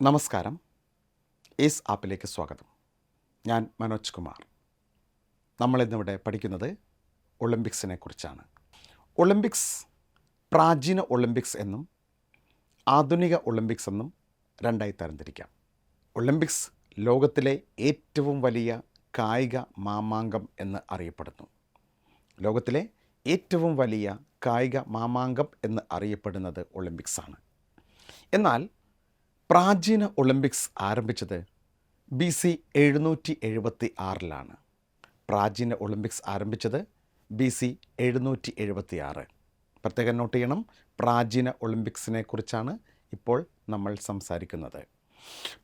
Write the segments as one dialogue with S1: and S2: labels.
S1: നമസ്കാരം. ഏസ് ആപ്പിലേക്ക് സ്വാഗതം. ഞാൻ മനോജ് കുമാർ. നമ്മളിന്നിവിടെ പഠിക്കുന്നത് ഒളിമ്പിക്സിനെ കുറിച്ചാണ്. ഒളിമ്പിക്സ് പ്രാചീന ഒളിമ്പിക്സ് എന്നും ആധുനിക ഒളിമ്പിക്സ് എന്നും രണ്ടായി തരംതിരിക്കാം. ഒളിമ്പിക്സ് ലോകത്തിലെ ഏറ്റവും വലിയ കായിക മാമാങ്കം എന്ന് അറിയപ്പെടുന്നു. ലോകത്തിലെ ഏറ്റവും വലിയ കായിക മാമാങ്കം എന്ന് അറിയപ്പെടുന്നത് ഒളിമ്പിക്സാണ്. എന്നാൽ പ്രാചീന ഒളിമ്പിക്സ് ആരംഭിച്ചത് BC 776 പ്രാചീന ഒളിമ്പിക്സ് ആരംഭിച്ചത് BC 776. പ്രത്യേകം നോട്ട് ചെയ്യണം, പ്രാചീന ഒളിമ്പിക്സിനെ കുറിച്ചാണ് ഇപ്പോൾ നമ്മൾ സംസാരിക്കുന്നത്.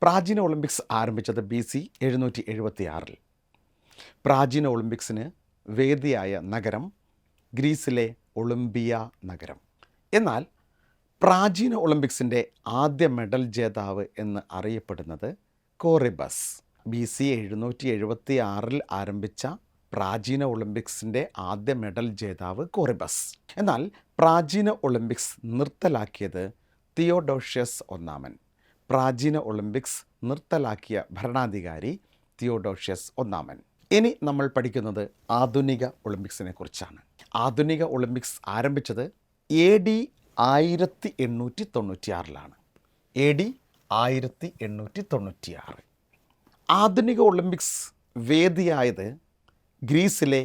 S1: പ്രാചീന ഒളിമ്പിക്സ് ആരംഭിച്ചത് BC 776. പ്രാചീന ഒളിമ്പിക്സിന് വേദിയായ നഗരം ഗ്രീസിലെ ഒളിമ്പിയ നഗരം. എന്നാൽ പ്രാചീന ഒളിമ്പിക്സിൻ്റെ ആദ്യ മെഡൽ ജേതാവ് എന്ന് അറിയപ്പെടുന്നത് കോറിബസ്. BC 776 ആരംഭിച്ച പ്രാചീന ഒളിമ്പിക്സിൻ്റെ ആദ്യ മെഡൽ ജേതാവ് കോറിബസ്. എന്നാൽ പ്രാചീന ഒളിമ്പിക്സ് നിർത്തലാക്കിയത് തിയോഡോഷ്യസ് ഒന്നാമൻ. പ്രാചീന ഒളിമ്പിക്സ് നിർത്തലാക്കിയ ഭരണാധികാരി തിയോഡോഷ്യസ് ഒന്നാമൻ. ഇനി നമ്മൾ പഠിക്കുന്നത് ആധുനിക ഒളിമ്പിക്സിനെ കുറിച്ചാണ്. ആധുനിക ഒളിമ്പിക്സ് ആരംഭിച്ചത് AD 1896. AD 1896. ആധുനിക ഒളിമ്പിക്സ് വേദിയായത് ഗ്രീസിലെ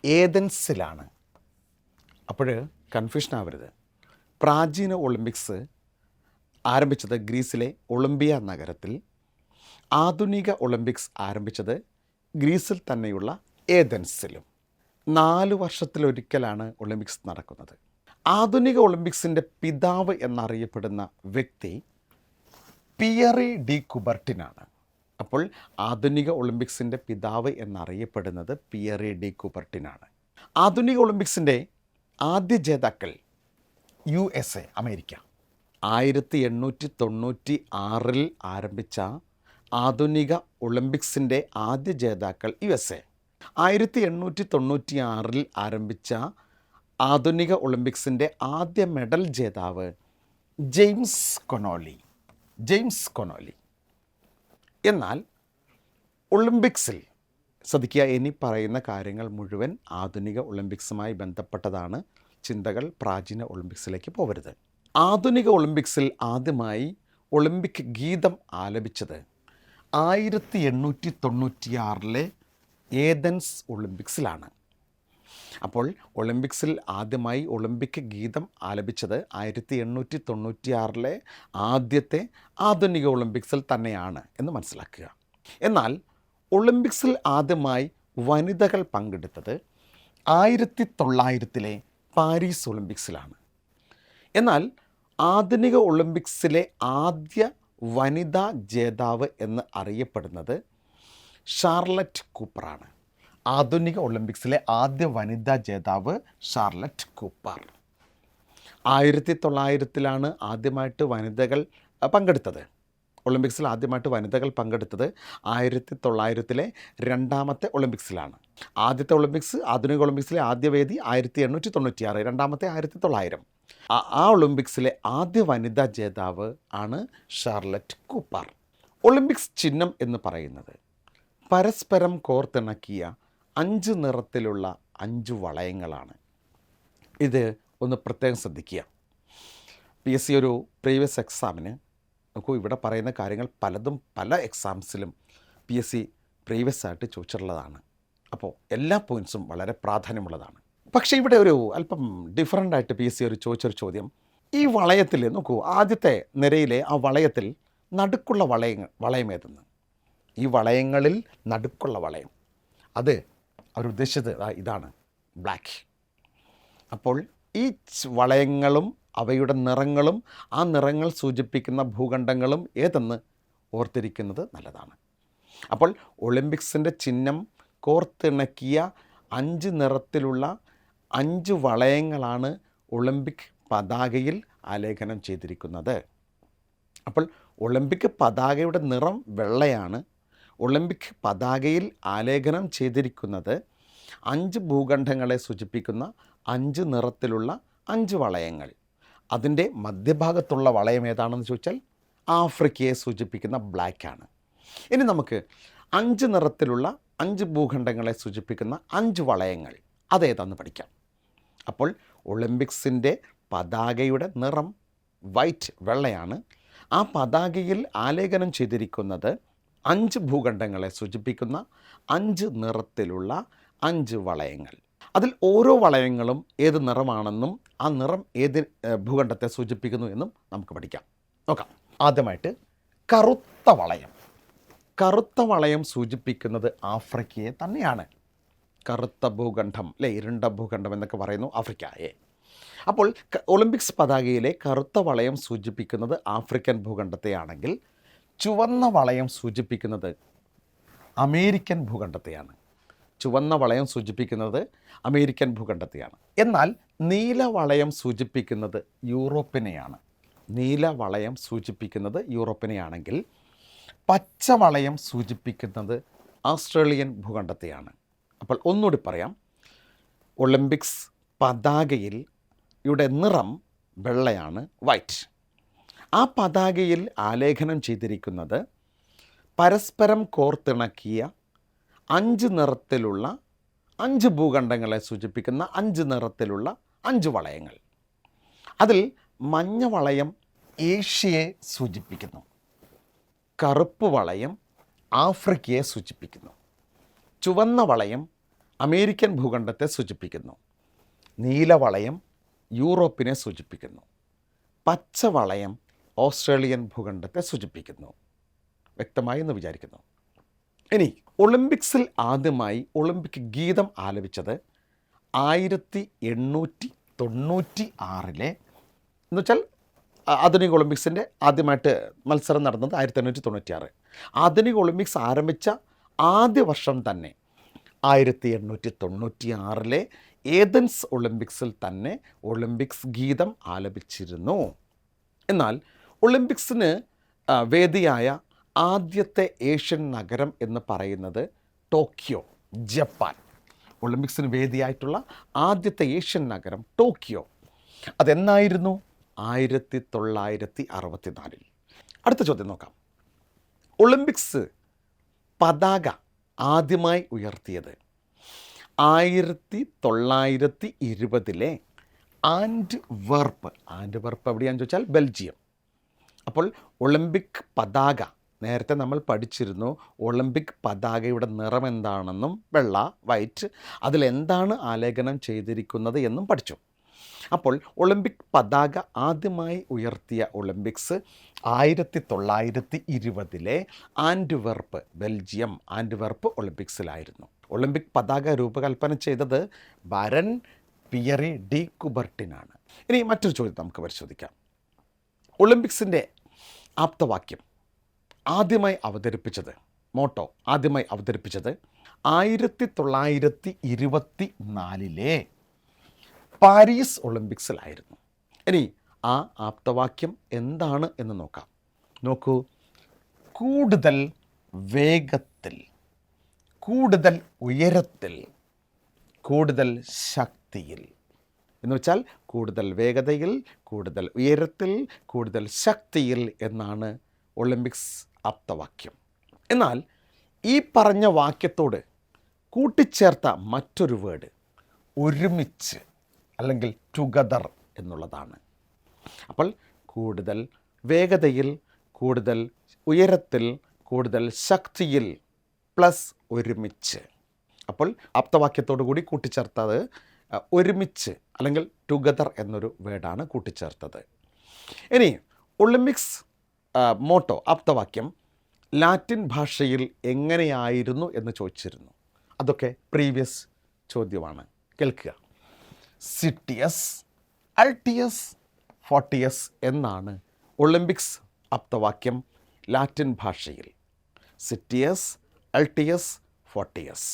S1: ഏതൻസിലാണ്. അപ്പോൾ കൺഫ്യൂഷൻ ആവരുത്. പ്രാചീന ഒളിമ്പിക്സ് ആരംഭിച്ചത് ഗ്രീസിലെ ഒളിമ്പിയ നഗരത്തിൽ, ആധുനിക ഒളിമ്പിക്സ് ആരംഭിച്ചത് ഗ്രീസിൽ തന്നെയുള്ള ഏതൻസിലും. 4 വർഷത്തിലൊരിക്കലാണ് ഒളിമ്പിക്സ് നടക്കുന്നത്. ആധുനിക ഒളിമ്പിക്സിൻ്റെ പിതാവ് എന്നറിയപ്പെടുന്ന വ്യക്തി പിയറി ഡി കുബർട്ടിനാണ്. അപ്പോൾ ആധുനിക ഒളിമ്പിക്സിൻ്റെ പിതാവ് എന്നറിയപ്പെടുന്നത് പിയറി ഡി കുബർട്ടിനാണ്. ആധുനിക ഒളിമ്പിക്സിൻ്റെ ആദ്യ ജേതാക്കൾ USA, അമേരിക്ക. 1896 ആരംഭിച്ച ആധുനിക ഒളിമ്പിക്സിൻ്റെ ആദ്യ ജേതാക്കൾ USA. 1896 ആരംഭിച്ച ആധുനിക ഒളിമ്പിക്സിൻ്റെ ആദ്യ മെഡൽ ജേതാവ് ജെയിംസ് കൊനോലി. എന്നാൽ ഒളിമ്പിക്സിൽ ശ്രദ്ധിക്കുക, ഇനി പറയുന്ന കാര്യങ്ങൾ മുഴുവൻ ആധുനിക ഒളിമ്പിക്സുമായി ബന്ധപ്പെട്ടതാണ്. ചിന്തകൾ പ്രാചീന ഒളിമ്പിക്സിലേക്ക് പോകരുത്. ആധുനിക ഒളിമ്പിക്സിൽ ആദ്യമായി ഒളിമ്പിക് ഗീതം ആലപിച്ചത് 1896 ഏതൻസ് ഒളിമ്പിക്സിലാണ്. അപ്പോൾ ഒളിമ്പിക്സിൽ ആദ്യമായി ഒളിമ്പിക് ഗീതം ആലപിച്ചത് 1896 ആദ്യത്തെ ആധുനിക ഒളിമ്പിക്സിൽ തന്നെയാണ് എന്ന് മനസ്സിലാക്കുക. എന്നാൽ ഒളിമ്പിക്സിൽ ആദ്യമായി വനിതകൾ പങ്കെടുത്തത് 1900 പാരീസ് ഒളിമ്പിക്സിലാണ്. എന്നാൽ ആധുനിക ഒളിമ്പിക്സിലെ ആദ്യ വനിതാ ജേതാവ് എന്ന് അറിയപ്പെടുന്നത് ഷാർലറ്റ് കൂപ്പറാണ്. ആധുനിക ഒളിമ്പിക്സിലെ ആദ്യ വനിതാ ജേതാവ് ഷാർലറ്റ് കൂപ്പർ. 1900 ആദ്യമായിട്ട് വനിതകൾ പങ്കെടുത്തത്. ഒളിമ്പിക്സിൽ ആദ്യമായിട്ട് വനിതകൾ പങ്കെടുത്തത് 1900 രണ്ടാമത്തെ ഒളിമ്പിക്സിലാണ്. ആദ്യത്തെ ഒളിമ്പിക്സ്, ആധുനിക ഒളിമ്പിക്സിലെ ആദ്യ വേദി 1896, രണ്ടാമത്തെ 1900. ആ ഒളിമ്പിക്സിലെ ആദ്യ വനിതാ ജേതാവ് ആണ് ഷാർലറ്റ് കൂപ്പർ. ഒളിമ്പിക്സ് ചിഹ്നം എന്ന് പറയുന്നത് പരസ്പരം കോർത്തിണക്കിയ 5 നിറത്തിലുള്ള 5 വളയങ്ങളാണ്. ഇത് ഒന്ന് പ്രത്യേകം ശ്രദ്ധിക്കുക. PSC ഒരു പ്രീവിയസ് എക്സാമിന് നോക്കൂ, ഇവിടെ പറയുന്ന കാര്യങ്ങൾ പലതും പല എക്സാംസിലും PSC പ്രീവിയസ് ആയിട്ട് ചോദിച്ചിട്ടുള്ളതാണ്. അപ്പോൾ എല്ലാ പോയിൻറ്സും വളരെ പ്രാധാന്യമുള്ളതാണ്. പക്ഷേ ഇവിടെ ഒരു അല്പം ഡിഫറൻ്റ് ആയിട്ട് PSC ചോദിച്ചൊരു ചോദ്യം, ഈ വളയത്തിൽ നോക്കൂ, ആദ്യത്തെ നിരയിലെ ആ വളയത്തിൽ നടുക്കുള്ള വളയം ഏതെന്ന്. ഈ വളയങ്ങളിൽ നടുക്കുള്ള വളയം, അത് അവരുദ്ദേശിച്ചത് ഇതാണ്, ബ്ലാക്ക്. അപ്പോൾ ഈ വളയങ്ങളും അവയുടെ നിറങ്ങളും ആ നിറങ്ങൾ സൂചിപ്പിക്കുന്ന ഭൂഖണ്ഡങ്ങളും ഏതെന്ന് ഓർത്തിരിക്കുന്നത് നല്ലതാണ്. അപ്പോൾ ഒളിമ്പിക്സിൻ്റെ ചിഹ്നം കോർത്തിണക്കിയ 5 നിറത്തിലുള്ള 5 വളയങ്ങളാണ് ഒളിമ്പിക് പതാകയിൽ ആലേഖനം ചെയ്തിരിക്കുന്നത്. അപ്പോൾ ഒളിമ്പിക് പതാകയുടെ നിറം വെള്ളയാണ്. ഒളിമ്പിക് പതാകയിൽ ആലേഖനം ചെയ്തിരിക്കുന്നത് 5 ഭൂഖണ്ഡങ്ങളെ സൂചിപ്പിക്കുന്ന 5 നിറത്തിലുള്ള 5 വളയങ്ങൾ. അതിൻ്റെ മധ്യഭാഗത്തുള്ള വളയം ഏതാണെന്ന് ചോദിച്ചാൽ ആഫ്രിക്കയെ സൂചിപ്പിക്കുന്ന ബ്ലാക്കാണ്. ഇനി നമുക്ക് 5 നിറത്തിലുള്ള 5 ഭൂഖണ്ഡങ്ങളെ സൂചിപ്പിക്കുന്ന 5 വളയങ്ങൾ അതേതാണെന്ന് പഠിക്കാം. അപ്പോൾ ഒളിമ്പിക്സിൻ്റെ പതാകയുടെ നിറം വൈറ്റ്, വെള്ളയാണ്. ആ പതാകയിൽ ആലേഖനം ചെയ്തിരിക്കുന്നത് 5 ഭൂഖണ്ഡങ്ങളെ സൂചിപ്പിക്കുന്ന 5 നിറത്തിലുള്ള 5 വളയങ്ങൾ. അതിൽ ഓരോ വളയങ്ങളും ഏത് നിറമാണെന്നും ആ നിറം ഏത് ഭൂഖണ്ഡത്തെ സൂചിപ്പിക്കുന്നു എന്നും നമുക്ക് പഠിക്കാം. നോക്കാം. ആദ്യമായിട്ട് കറുത്ത വളയം. കറുത്ത വളയം സൂചിപ്പിക്കുന്നത് ആഫ്രിക്കയെ തന്നെയാണ്. കറുത്ത ഭൂഖണ്ഡം അല്ലെ, ഇരുണ്ട ഭൂഖണ്ഡം എന്നൊക്കെ പറയുന്നു ആഫ്രിക്കയെ. അപ്പോൾ ഒളിമ്പിക്സ് പതാകയിലെ കറുത്ത വളയം സൂചിപ്പിക്കുന്നത് ആഫ്രിക്കൻ ഭൂഖണ്ഡത്തെയാണെങ്കിൽ ചുവന്ന വളയം സൂചിപ്പിക്കുന്നത് അമേരിക്കൻ ഭൂഖണ്ഡത്തെയാണ്. ചുവന്ന വളയം സൂചിപ്പിക്കുന്നത് അമേരിക്കൻ ഭൂഖണ്ഡത്തെയാണ്. എന്നാൽ നീല വളയം സൂചിപ്പിക്കുന്നത് യൂറോപ്പിനെയാണ്. നീല വളയം സൂചിപ്പിക്കുന്നത് യൂറോപ്പിനെയാണെങ്കിൽ പച്ച വളയം സൂചിപ്പിക്കുന്നത് ഓസ്ട്രേലിയൻ ഭൂഖണ്ഡത്തെയാണ്. അപ്പോൾ ഒന്നുകൂടി പറയാം. ഒളിമ്പിക്സ് പതാകയിൽ യുടെ നിറം വെള്ളയാണ്, വൈറ്റ്. ആ പതാകയിൽ ആലേഖനം ചെയ്തിരിക്കുന്നത് പരസ്പരം കോർത്തിണക്കിയ 5 നിറത്തിലുള്ള 5 ഭൂഖണ്ഡങ്ങളെ സൂചിപ്പിക്കുന്ന 5 നിറത്തിലുള്ള 5 വളയങ്ങൾ. അതിൽ മഞ്ഞ വളയം ഏഷ്യയെ സൂചിപ്പിക്കുന്നു. കറുപ്പ് വളയം ആഫ്രിക്കയെ സൂചിപ്പിക്കുന്നു. ചുവന്ന വളയം അമേരിക്കൻ ഭൂഖണ്ഡത്തെ സൂചിപ്പിക്കുന്നു. നീല വളയം യൂറോപ്പിനെ സൂചിപ്പിക്കുന്നു. പച്ച വളയം ഓസ്ട്രേലിയൻ ഭൂഖണ്ഡത്തെ സൂചിപ്പിക്കുന്നു. വ്യക്തമായി എന്ന് വിചാരിക്കുന്നു. ഇനി ഒളിമ്പിക്സിൽ ആദ്യമായി ഒളിമ്പിക് ഗീതം ആലപിച്ചത് 1896 എന്നുവെച്ചാൽ ആധുനിക ഒളിമ്പിക്സിൻ്റെ ആദ്യമായിട്ട് മത്സരം നടന്നത് 1896. ആധുനിക ഒളിമ്പിക്സ് ആരംഭിച്ച ആദ്യ വർഷം തന്നെ 1896 ഏതൻസ് ഒളിമ്പിക്സിൽ തന്നെ ഒളിമ്പിക്സ് ഗീതം ആലപിച്ചിരുന്നു. എന്നാൽ ഒളിമ്പിക്സിന് വേദിയായ ആദ്യത്തെ ഏഷ്യൻ നഗരം എന്ന് പറയുന്നത് ടോക്കിയോ, ജപ്പാൻ. ഒളിമ്പിക്സിന് വേദിയായിട്ടുള്ള ആദ്യത്തെ ഏഷ്യൻ നഗരം ടോക്കിയോ. അതെന്നായിരുന്നു? 1964. അടുത്ത ചോദ്യം നോക്കാം. ഒളിമ്പിക്സ് പതാക ആദ്യമായി ഉയർത്തിയത് 1920 ആൻറ്റ്വെർപ്പ്. ആൻറ്റ്വെർപ്പ് എവിടെയാണെന്ന് ചോദിച്ചാൽ ബെൽജിയം. അപ്പോൾ ഒളിമ്പിക് പതാക നേരത്തെ നമ്മൾ പഠിച്ചിരുന്നു. ഒളിമ്പിക് പതാകയുടെ നിറം എന്താണെന്നും വെള്ള, വൈറ്റ്, അതിലെന്താണ് ആലേഖനം ചെയ്തിരിക്കുന്നത് എന്നും പഠിച്ചു. അപ്പോൾ ഒളിമ്പിക് പതാക ആദ്യമായി ഉയർത്തിയ ഒളിമ്പിക്സ് 1920 ആൻറ്റ്വെർപ്പ്, ബെൽജിയം ആൻറ്റ്വെർപ്പ് ഒളിമ്പിക്സിലായിരുന്നു. ഒളിമ്പിക് പതാക രൂപകൽപ്പന ചെയ്തത് ബാരൻ പിയറി ഡി കുബർട്ടിനാണ്. ഇനി മറ്റൊരു ചോദ്യം നമുക്ക് പരിശോധിക്കാം. ഒളിമ്പിക്സിൻ്റെ ആപ്തവാക്യം ആദ്യമായി അവതരിപ്പിച്ചത്, മോട്ടോ ആദ്യമായി അവതരിപ്പിച്ചത് 1924 പാരീസ് ഒളിമ്പിക്സിലായിരുന്നു. ഇനി ആ ആപ്തവാക്യം എന്താണ് എന്ന് നോക്കാം. നോക്കൂ. കൂടുതൽ വേഗത്തിൽ, കൂടുതൽ ഉയരത്തിൽ, കൂടുതൽ ശക്തിയിൽ എന്ന് വെച്ചാൽ കൂടുതൽ വേഗതയിൽ, കൂടുതൽ ഉയരത്തിൽ, കൂടുതൽ ശക്തിയിൽ എന്നാണ് ഒളിമ്പിക്സ് ആപ്തവാക്യം. എന്നാൽ ഈ പറഞ്ഞ വാക്യത്തോട് കൂട്ടിച്ചേർത്ത മറ്റൊരു വേർഡ് ഒരുമിച്ച് അല്ലെങ്കിൽ ടുഗദർ എന്നുള്ളതാണ്. അപ്പോൾ കൂടുതൽ വേഗതയിൽ, കൂടുതൽ ഉയരത്തിൽ, കൂടുതൽ ശക്തിയിൽ പ്ലസ് ഒരുമിച്ച്. അപ്പോൾ ആപ്തവാക്യത്തോടു കൂടി കൂട്ടിച്ചേർത്തത് ഒരുമിച്ച് അല്ലെങ്കിൽ ടുഗദർ എന്നൊരു വേർഡാണ് കൂട്ടിച്ചേർത്തത്. ഇനി ഒളിമ്പിക്സ് മോട്ടോ ആപ്തവാക്യം ലാറ്റിൻ ഭാഷയിൽ എങ്ങനെയായിരുന്നു എന്ന് ചോദിച്ചിരുന്നു. അതൊക്കെ പ്രീവിയസ് ചോദ്യമാണ്. കേൾക്കുക. സിറ്റിയസ്, അൾട്ടിയസ്, ഫോർട്ടിയസ് എന്നാണ് ഒളിമ്പിക്സ് ആപ്തവാക്യം ലാറ്റിൻ ഭാഷയിൽ. സിറ്റിയസ്, അൾട്ടിയസ്, ഫോർട്ടിയസ്.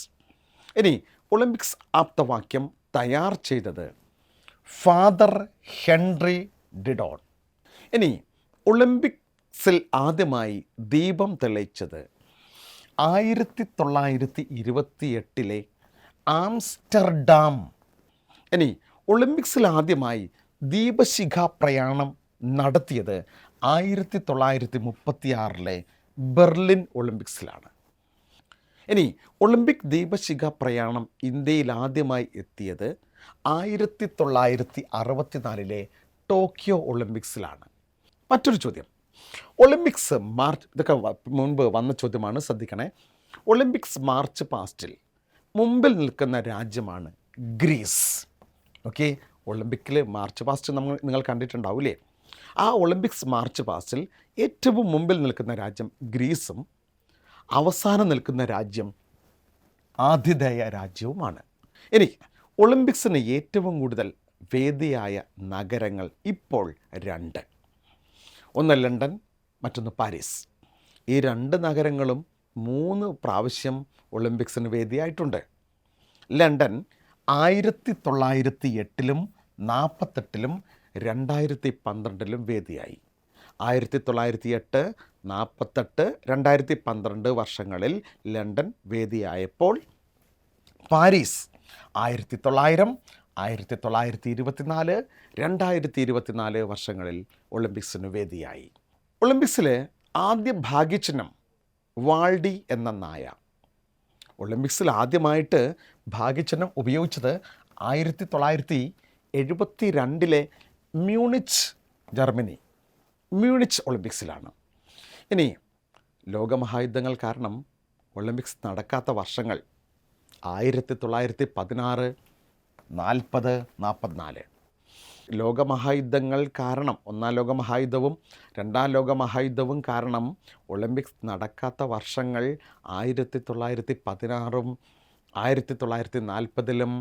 S1: ഇനി ഒളിമ്പിക്സ് ആപ്തവാക്യം തയ്യാർ ചെയ്തത് ഫാദർ ഹെൻറി ഡിഡോൺ. ഇനി ഒളിമ്പിക്സിൽ ആദ്യമായി ദീപം തെളിയിച്ചത് 1928 ആംസ്റ്റർഡാം. ഇനി ഒളിമ്പിക്സിൽ ആദ്യമായി ദീപശിഖാ പ്രയാണം നടത്തിയത് 1936 ബെർലിൻ ഒളിമ്പിക്സിലാണ്. ഇനി ഒളിമ്പിക് ദീപശിഖ പ്രയാണം ഇന്ത്യയിൽ ആദ്യമായി എത്തിയത് 1964 ടോക്കിയോ ഒളിമ്പിക്സിലാണ്. മറ്റൊരു ചോദ്യം, ഒളിമ്പിക്സ് മാർച്ച്, ഇതൊക്കെ മുൻപ് വന്ന ചോദ്യമാണ്, ശ്രദ്ധിക്കണേ. ഒളിമ്പിക്സ് മാർച്ച് പാസ്റ്റിൽ മുമ്പിൽ നിൽക്കുന്ന രാജ്യമാണ് ഗ്രീസ്. ഓക്കെ, ഒളിമ്പിക്കിൽ മാർച്ച് പാസ്റ്റ് നിങ്ങൾ കണ്ടിട്ടുണ്ടാവില്ലേ? ആ ഒളിമ്പിക്സ് മാർച്ച് പാസ്റ്റിൽ ഏറ്റവും മുമ്പിൽ നിൽക്കുന്ന രാജ്യം ഗ്രീസും അവസാനം നിൽക്കുന്ന രാജ്യം ആതിഥേയ രാജ്യവുമാണ്. ഇനി ഒളിമ്പിക്സിന് ഏറ്റവും കൂടുതൽ വേദിയായ നഗരങ്ങൾ ഇപ്പോൾ 2. ഒന്ന് ലണ്ടൻ, മറ്റൊന്ന് പാരീസ്. ഈ 2 നഗരങ്ങളും 3 പ്രാവശ്യം ഒളിമ്പിക്സിന് വേദിയായിട്ടുണ്ട്. ലണ്ടൻ 1908-ലും 48-ലും 2012-ലും വേദിയായി. 1908, 48, 2012 വർഷങ്ങളിൽ ലണ്ടൻ വേദിയായപ്പോൾ പാരീസ് 1900, 1924, 2024 വർഷങ്ങളിൽ ഒളിമ്പിക്സിന് വേദിയായി. ഒളിമ്പിക്സിലെ ആദ്യ ഭാഗ്യചിഹ്നം വാൾഡി എന്ന നായ. ഒളിമ്പിക്സിൽ ആദ്യമായിട്ട് ഭാഗ്യചിഹ്നം ഉപയോഗിച്ചത് 1972 മ്യൂണിച്ച്, ജർമ്മനി, മ്യൂണിച്ച് ഒളിമ്പിക്സിലാണ്. ഇനി ലോകമഹായുദ്ധങ്ങൾ കാരണം ഒളിമ്പിക്സ് നടക്കാത്ത വർഷങ്ങൾ 1916, 40, 44. ലോകമഹായുദ്ധങ്ങൾ കാരണം, ഒന്നാം ലോകമഹായുദ്ധവും രണ്ടാം ലോകമഹായുദ്ധവും കാരണം ഒളിമ്പിക്സ് നടക്കാത്ത വർഷങ്ങൾ 1916-ലും 1940-ലും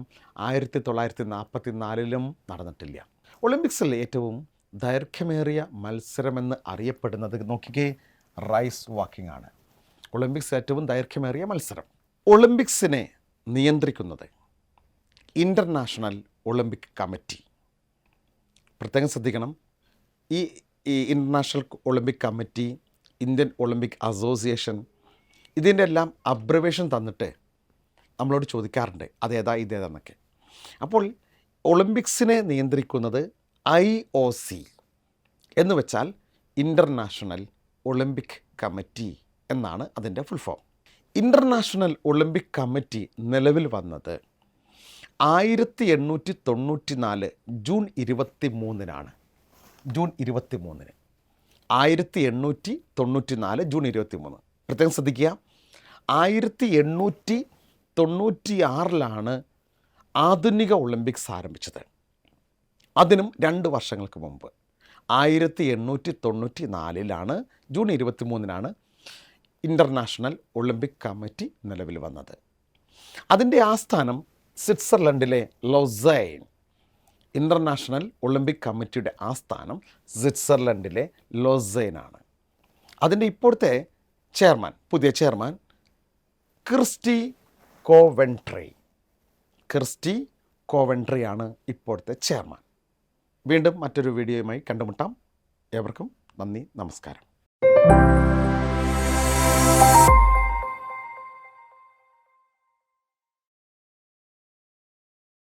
S1: 1944-ലും നടന്നിട്ടില്ല. ഒളിമ്പിക്സിൽ ഏറ്റവും ദൈർഘ്യമേറിയ മത്സരമെന്ന് അറിയപ്പെടുന്നത്, നോക്കിക്കേ, റൈസ് വാക്കിംഗ് ആണ്. ഒളിമ്പിക്സ് ഏറ്റവും ദൈർഘ്യമേറിയ മത്സരം. ഒളിമ്പിക്സിനെ നിയന്ത്രിക്കുന്നത് ഇൻ്റർനാഷണൽ ഒളിമ്പിക് കമ്മിറ്റി. പ്രത്യേകം ശ്രദ്ധിക്കണം, ഈ international Olympic committee, Indian Olympic association, ഇതിൻ്റെ എല്ലാം അബ്രിവേഷൻ തന്നിട്ട് നമ്മളോട് ചോദിക്കാറുണ്ട് അതേതാ ഇതേതാന്നൊക്കെ. അപ്പോൾ ഒളിമ്പിക്സിനെ നിയന്ത്രിക്കുന്നത് IOC എന്ന് വെച്ചാൽ ഇൻ്റർനാഷണൽ ഒളിമ്പിക് കമ്മിറ്റി എന്നാണ് അതിൻ്റെ full form. International Olympic committee നിലവിൽ വന്നത് 1894 ജൂൺ 23-നാണ്. ജൂൺ 23-ന് 1894 ജൂൺ 23. പ്രത്യേകം ശ്രദ്ധിക്കുക, 1896 ആധുനിക ഒളിമ്പിക്സ് ആരംഭിച്ചത്. അതിനും 2 വർഷങ്ങൾക്ക് മുമ്പ് 1894 ജൂൺ 23-നാണ് ഇൻ്റർനാഷണൽ ഒളിമ്പിക് കമ്മിറ്റി നിലവിൽ വന്നത്. അതിൻ്റെ ആസ്ഥാനം സ്വിറ്റ്സർലൻഡിലെ ലൊസൈൻ. ഇൻ്റർനാഷണൽ ഒളിമ്പിക് കമ്മിറ്റിയുടെ ആസ്ഥാനം സ്വിറ്റ്സർലൻഡിലെ ലൊസൈനാണ്. അതിൻ്റെ ഇപ്പോഴത്തെ ചെയർമാൻ, പുതിയ ചെയർമാൻ ക്രിസ്റ്റി കോവെൻട്രിയാണ് ഇപ്പോഴത്തെ ചെയർമാൻ. വീണ്ടും മറ്റൊരു വീഡിയോയുമായി കണ്ടുമുട്ടാം. ഏവർക്കും നന്ദി, നമസ്കാരം.